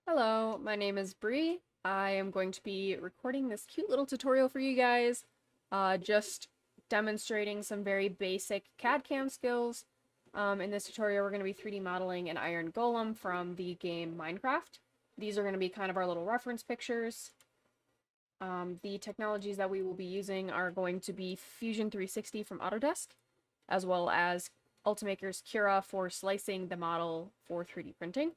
Hello, my name is Bree. I am going to be recording this cute little tutorial for you guys, just demonstrating some very basic CAD/CAM skills. In this tutorial, we're going to be 3D modeling an iron golem from the game Minecraft. These are going to be kind of our little reference pictures. The technologies that we will be using are going to be Fusion 360 from Autodesk, as well as Ultimaker's Cura for slicing the model for 3D printing.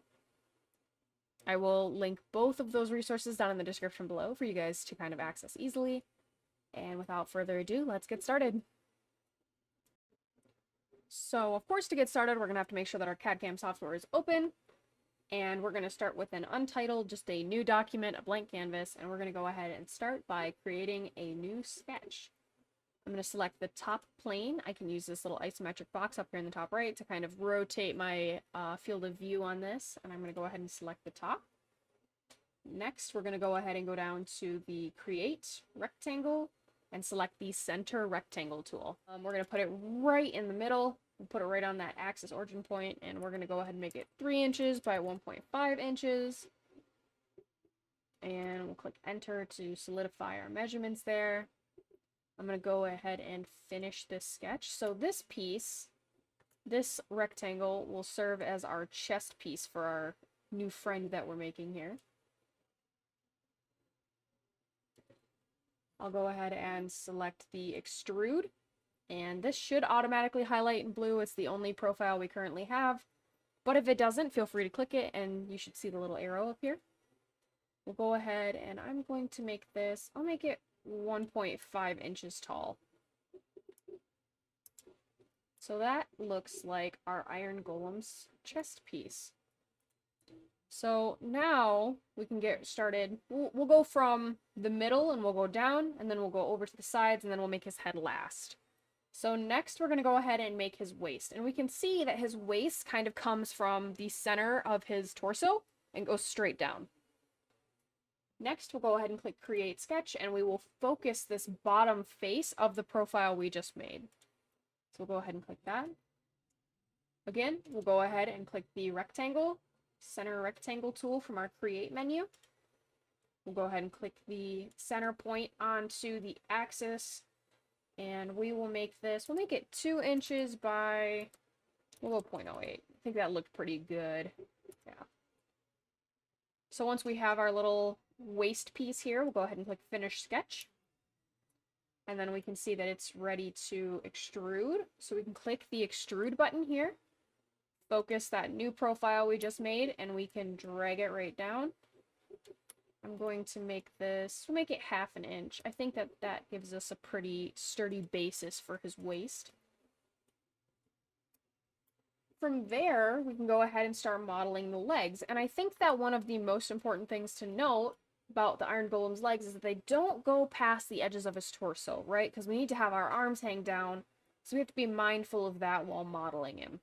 I will link both of those resources down in the description below for you guys to kind of access easily. And without further ado, let's get started. So, of course, to get started, we're going to have to make sure that our CAD/CAM software is open. And we're going to start with an untitled, just a new document, a blank canvas, and we're going to go ahead and start by creating a new sketch. I'm going to select the top plane. I can use this little isometric box up here in the top right to kind of rotate my field of view on this, and I'm going to go ahead and select the top. Next, we're going to go ahead and go down to the Create Rectangle and select the Center Rectangle tool. We're going to put it right in the middle. We'll put it right on that axis origin point, and we're going to go ahead and make it 3 inches by 1.5 inches. And we'll click Enter to solidify our measurements there. I'm going to go ahead and finish this sketch. So this piece, this rectangle, will serve as our chest piece for our new friend that we're making here. I'll go ahead and select the Extrude, and this should automatically highlight in blue. It's the only profile we currently have, but if it doesn't, feel free to click it and you should see the little arrow up here. We'll go ahead and I'm going to make this, I'll make it 1.5 inches tall. So that looks like our iron golem's chest piece. So now we can get started. We'll go from the middle and we'll go down, and then we'll go over to the sides, and then we'll make his head last. So next we're going to go ahead and make his waist. And we can see that his waist kind of comes from the center of his torso and goes straight down. Next, we'll go ahead and click Create Sketch, and we will focus this bottom face of the profile we just made. So we'll go ahead and click that. Again, we'll go ahead and click the rectangle, center rectangle tool from our Create menu. We'll go ahead and click the center point onto the axis, and we will make this, we'll make it 2 inches by, we'll go 0.08. I think that looked pretty good. Yeah. So once we have our little waist piece here, we'll go ahead and click Finish Sketch. And then we can see that it's ready to extrude. So we can click the Extrude button here, focus that new profile we just made, and we can drag it right down. I'm going to make this, we'll make it 1/2 inch. I think that that gives us a pretty sturdy basis for his waist. From there, we can go ahead and start modeling the legs. And I think that one of the most important things to note about the iron golem's legs is that they don't go past the edges of his torso, right? Because we need to have our arms hang down, so we have to be mindful of that while modeling him.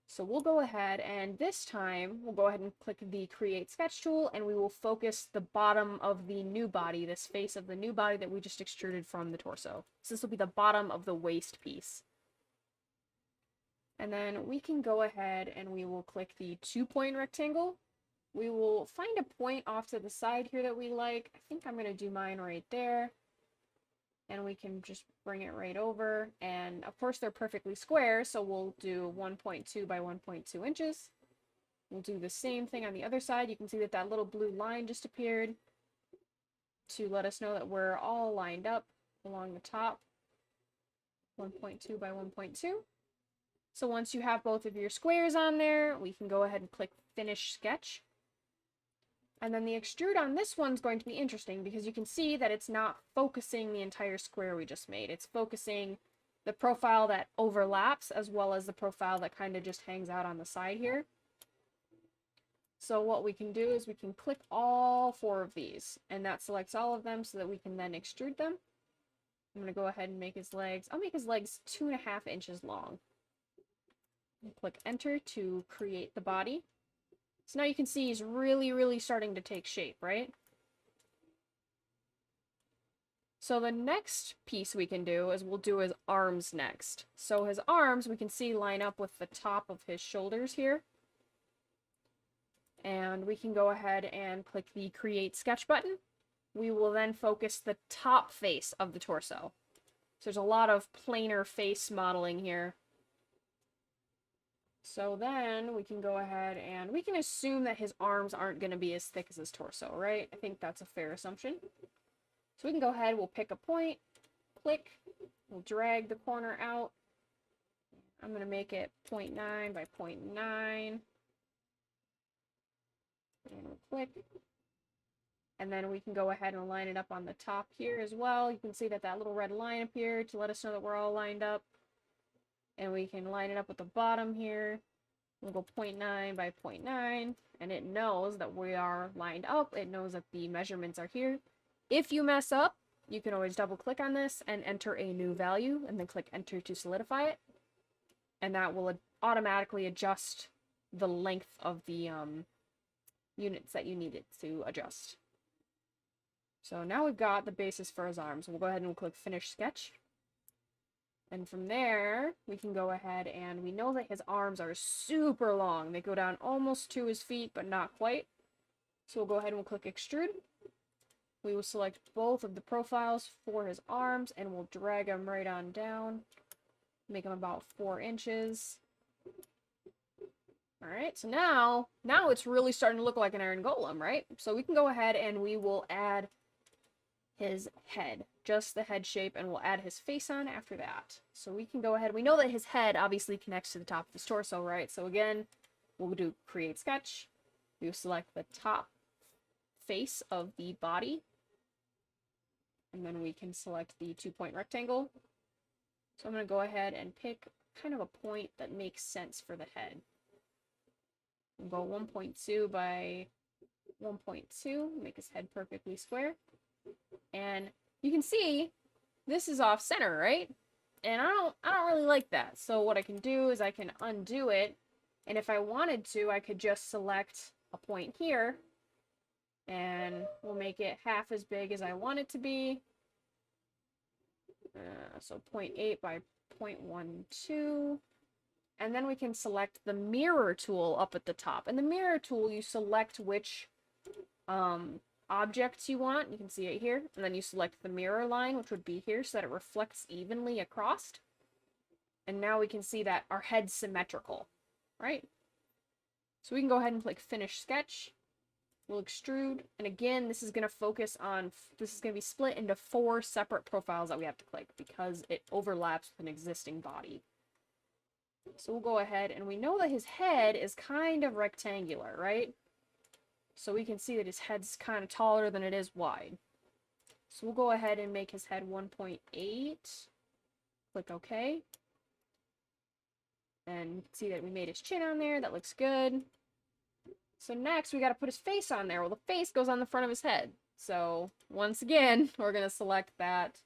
So we'll go ahead, and this time we'll go ahead and click the Create Sketch tool, and we will focus the bottom of the new body, this face of the new body that we just extruded from the torso. So this will be the bottom of the waist piece. And then we can go ahead and we will click the 2-point rectangle. We will find a point off to the side here that we like. I think I'm going to do mine right there. And we can just bring it right over. And of course they're perfectly square, so we'll do 1.2 by 1.2 inches. We'll do the same thing on the other side. You can see that that little blue line just appeared to let us know that we're all lined up along the top. 1.2 by 1.2. So once you have both of your squares on there, we can go ahead and click Finish Sketch. And then the extrude on this one's going to be interesting because you can see that it's not focusing the entire square we just made. It's focusing the profile that overlaps as well as the profile that kind of just hangs out on the side here. So what we can do is we can click all 4 of these, and that selects all of them so that we can then extrude them. I'm going to go ahead and make his legs, I'll make his legs 2.5 inches long. Click Enter to create the body. So now you can see he's really starting to take shape, right? So the next piece we can do is we'll do his arms next. So his arms, we can see line up with the top of his shoulders here. And we can go ahead and click the Create Sketch button. We will then focus the top face of the torso. So there's a lot of planar face modeling here. So then we can go ahead and we can assume that his arms aren't going to be as thick as his torso, right? I think that's a fair assumption. So we can go ahead, we'll pick a point, click, we'll drag the corner out. I'm going to make it 0.9 by 0.9. And we'll click. And then we can go ahead and line it up on the top here as well. You can see that that little red line appeared to let us know that we're all lined up. And we can line it up with the bottom here. We'll go 0.9 by 0.9. And it knows that we are lined up. It knows that the measurements are here. If you mess up, you can always double click on this and enter a new value. And then click enter to solidify it. And that will automatically adjust the length of the units that you need it to adjust. So now we've got the basis for his arms. We'll go ahead and click Finish Sketch. And from there, we can go ahead and we know that his arms are super long. They go down almost to his feet, but not quite. So we'll go ahead and we'll click Extrude. We will select both of the profiles for his arms, and we'll drag them right on down. Make them about 4 inches. Alright, so now it's really starting to look like an iron golem, right? So we can go ahead and we will add his head, just the head shape, and we'll add his face on after that. So we can go ahead, we know that his head obviously connects to the top of his torso, right? So again, we'll do Create Sketch. We'll select the top face of the body. And then we can select the 2-point rectangle. So I'm going to go ahead and pick kind of a point that makes sense for the head. We'll go 1.2 by 1.2, make his head perfectly square. And you can see this is off center, right? And I don't really like that. So what I can do is I can undo it. And if I wanted to, I could just select a point here. And we'll make it half as big as I want it to be. So 0.8 by 0.12. And then we can select the mirror tool up at the top. And the mirror tool, you select which objects you want. You can see it here. And then you select the mirror line, which would be here, so that it reflects evenly across. And now we can see that our head's symmetrical, right? So we can go ahead and click Finish Sketch. We'll extrude. And again, this is going to focus on, this is going to be split into 4 separate profiles that we have to click because it overlaps with an existing body. So we'll go ahead, and we know that his head is kind of rectangular, right? So we can see that his head's kind of taller than it is wide. So we'll go ahead and make his head 1.8. Click OK. And you can see that we made his chin on there. That looks good. So next, we got to put his face on there. Well, the face goes on the front of his head. So once again, we're going to select that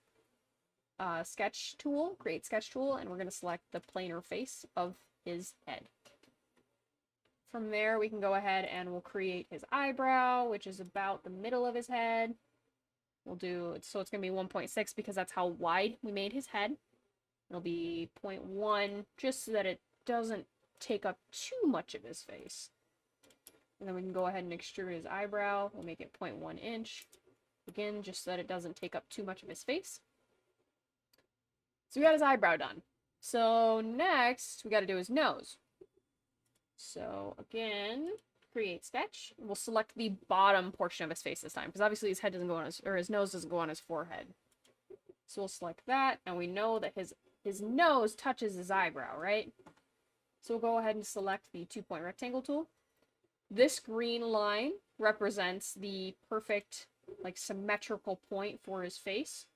sketch tool, Create Sketch tool, and we're going to select the planar face of his head. From there, we can go ahead and we'll create his eyebrow, which is about the middle of his head. We'll do, so it's going to be 1.6 because that's how wide we made his head. It'll be 0.1 just so that it doesn't take up too much of his face. And then we can go ahead and extrude his eyebrow. We'll make it 0.1 inch. Again, just so that it doesn't take up too much of his face. So we got his eyebrow done. So next, we got to do his nose. So again, Create Sketch. We'll select the bottom portion of his face this time, because obviously his head doesn't go on his, or his nose doesn't go on his forehead. So we'll select that, and we know that his nose touches his eyebrow, right? So we'll go ahead and select the 2-point rectangle tool. This green line represents the perfect, like, symmetrical point for his face.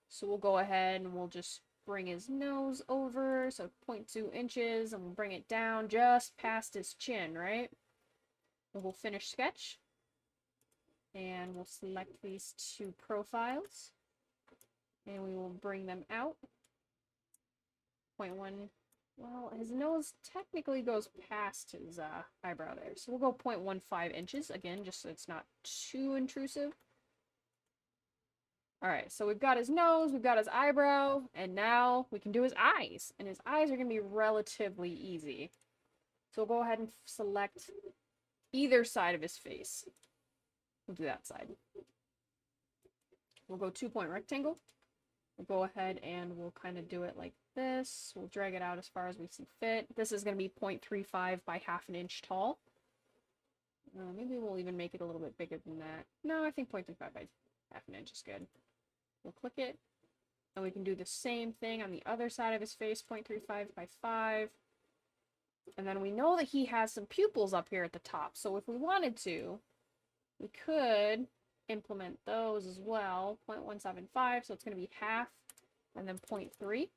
So we'll go ahead and we'll just bring his nose over, so 0.2 inches, and we'll bring it down just past his chin, right? And we'll Finish Sketch. And we'll select these 2 profiles. And we will bring them out. 0.1. Well, his nose technically goes past his eyebrow there. So we'll go 0.15 inches, again, just so it's not too intrusive. Alright, so we've got his nose, we've got his eyebrow, and now we can do his eyes. And his eyes are going to be relatively easy. So we'll go ahead and select either side of his face. We'll do that side. We'll go 2-point rectangle. We'll go ahead and we'll kind of do it like this. We'll drag it out as far as we see fit. This is going to be 0.35 by ½ inch tall. Maybe we'll even make it a little bit bigger than that. No, I think 0.35 by ½ inch is good. We'll click it. And we can do the same thing on the other side of his face, 0.35 by 5. And then we know that he has some pupils up here at the top. So if we wanted to, we could implement those as well. 0.175, so it's going to be half, and then 0.3.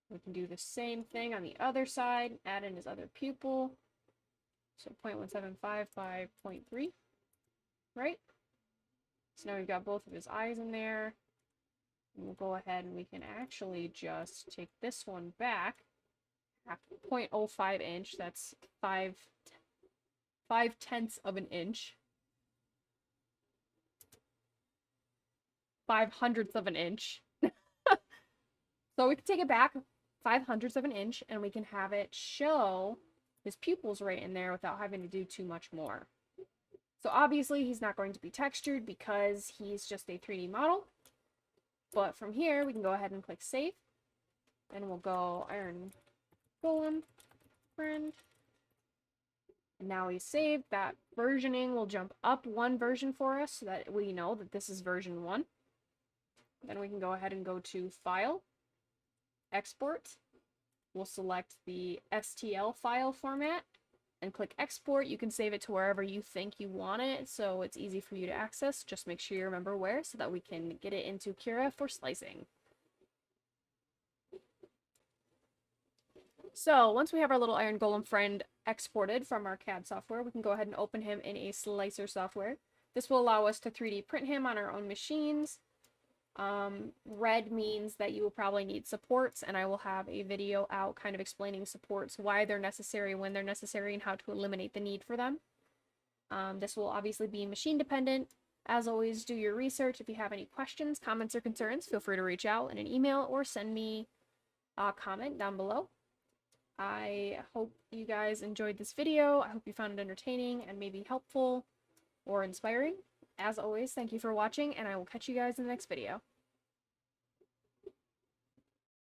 We can do the same thing on the other side, add in his other pupil. So 0.175 by 0.3, right? So now we've got both of his eyes in there. And we'll go ahead and we can actually just take this one back. 0.05 inch, that's 5/10 of an inch. 5/100 of an inch. So we can take it back 5/100 of an inch and we can have it show his pupils right in there without having to do too much more. So obviously he's not going to be textured because he's just a 3D model. But from here we can go ahead and click save. And we'll go Iron Golem friend. And now he's saved. That versioning will jump up one version for us so that we know that this is version 1. Then we can go ahead and go to File, Export. We'll select the STL file format and click Export. You can save it to wherever you think you want it, so it's easy for you to access. Just make sure you remember where so that we can get it into Cura for slicing. So once we have our little Iron Golem friend exported from our CAD software, we can go ahead and open him in a slicer software. This will allow us to 3D print him on our own machines. Red means that you will probably need supports, and I will have a video out kind of explaining supports, why they're necessary, when they're necessary, and how to eliminate the need for them. This will obviously be machine dependent. As always, do your research. If you have any questions, comments, or concerns, feel free to reach out in an email or send me a comment down below. I hope you guys enjoyed this video. I hope you found it entertaining and maybe helpful or inspiring. As always, thank you for watching, and I will catch you guys in the next video.